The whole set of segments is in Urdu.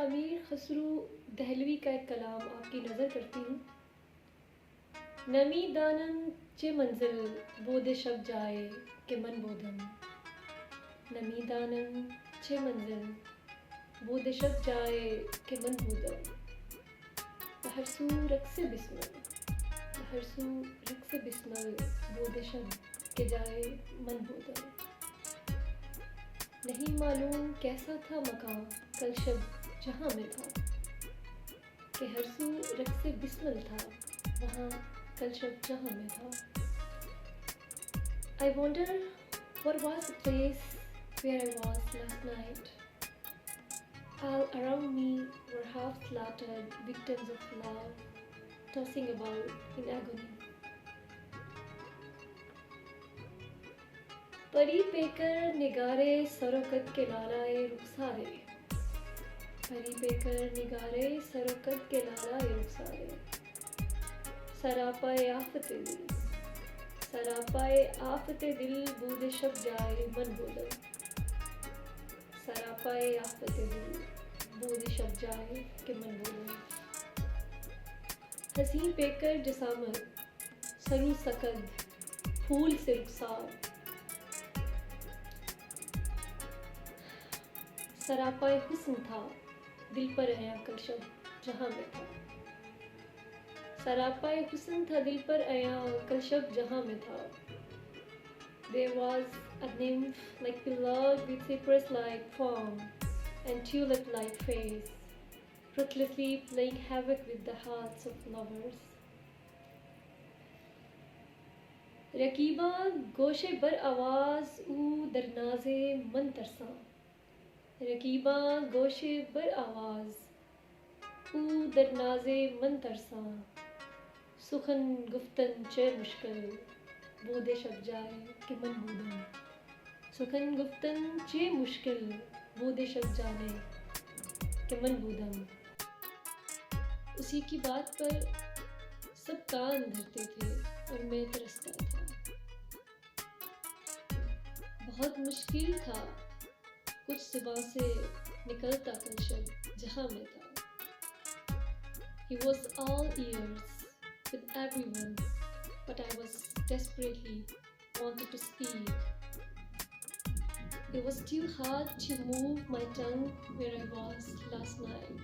امیر خسرو دہلوی کا ایک کلام آپ کی نظر کرتی ہوں. نمی دانم چه منزل بود شب جائے کہ من بودم. نمی دانم چه منزل بود شب جائے کہ من بودم. بہر سو رقص بسمل بہر سو رقص بسمل بود شب کہ جائے من بودم. نہیں معلوم کیسا تھا مقام کل شب جہاں میں تھا کہ ہر سو رقص بسمل تھا وہاں کل شب جہاں میں تھا. I wonder what was the place where I was last night. All around me were half-slaughtered victims of love, tossing about in agony. پری پہ کر نگارے سروقت کے لالائے رخسارے. پری پہ کر نگارے سروقت کے لالائے رخسارے. سراپائے آفت دل سراپائے آفت دل بود شب جائے من بودم. سراپائے آفت دل بود شب جائے کہ من بودم. حسین پہ کر جسامت سرو سکد پھول سے رخسار. سراپائے حسن تھا دل پر آیا کل شب جہاں میں تھا. سراپائے حسن تھا دل پر آیا کل شب جہاں میں تھا. There was a nymph like pillared with cypress-like form and tulip-like face, ruthlessly playing havoc with the hearts of lovers. رقیبہ گوش بر آواز او در ناز من ترساں. رقیبہ گوش بر آواز او در ناز من ترساں. سخن گفتن چه مشکل بود شب جائے کہ من بودم. سخن گفتن چه مشکل بود شب جانے کہ من بودم. اسی کی بات پر سب کان دھرتے تھے اور میں ترستا تھا. بہت مشکل تھا کچھ زباں سے نکلتا کل شب جہاں میں تھا. He was all ears with everyone, but I was desperately wanted to speak. It was too hard to move my tongue where I was last night.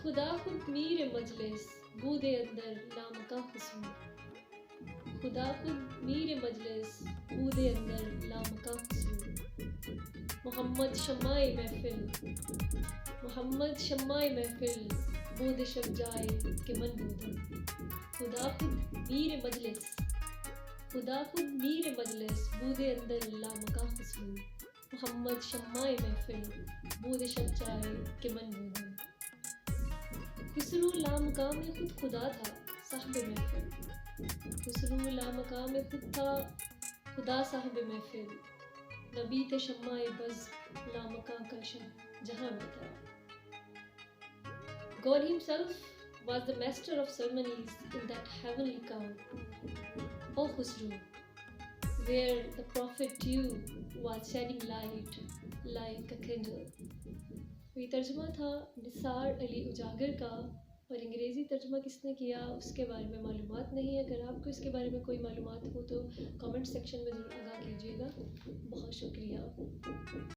خدا خود میر مجلس بود اندر لامکاں خسرو. خدا خود میر مجلس بود اندر لامکاں خسرو. محمد شمع محفل محمد شمع محفل بود شب جائے کہ من بودم. خدا خود میر مجلس خدا خود میر مجلس بود اندر لامکاں خسرو. محمد شمع محفل بود شب جائے کہ من بودم. خسرو لامقام خود خدا تھا صاحب محفل. خسرو لامقام خود تھا خدا صاحب محفل. نبی تھے شمع بز لامکاں کل شب جہاں میں تھا. God himself was the master of ceremonies in that heavenly camp, O Khusro, where the prophet too was shedding light like a candle. یہ ترجمہ تھا نثار علی اجاگر کا، اور انگریزی ترجمہ کس نے کیا اس کے بارے میں معلومات نہیں ہے. اگر آپ کو اس کے بارے میں کوئی معلومات ہو تو کامنٹ سیکشن میں ضرور آگاہ کیجیے گا. بہت شکریہ.